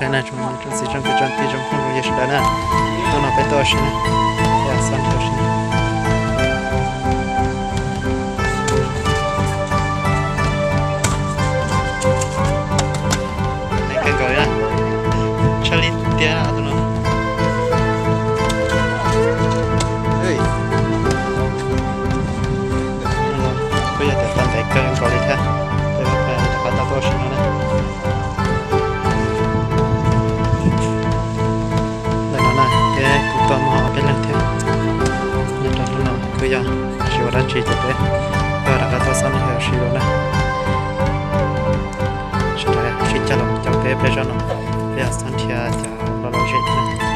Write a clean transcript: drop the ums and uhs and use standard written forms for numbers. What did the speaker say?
trái này chúng chỉ trong cái trang tí trong không có gì đó nè tôi nói phải to xí nè để xong to xí này cái gọi là Charlie tia à tôi nói ơi bây giờ để tạm để cái gọi đi theo để bắt đầu to xí nữa nè tôm họ cái lần theo nên đó là cứ giờ chiều đã chỉ tới và đã có xong rồi chiều nữa sẽ chỉ cho lòng cho bé bé cho nó bé sáng thì cho nó lo chuyện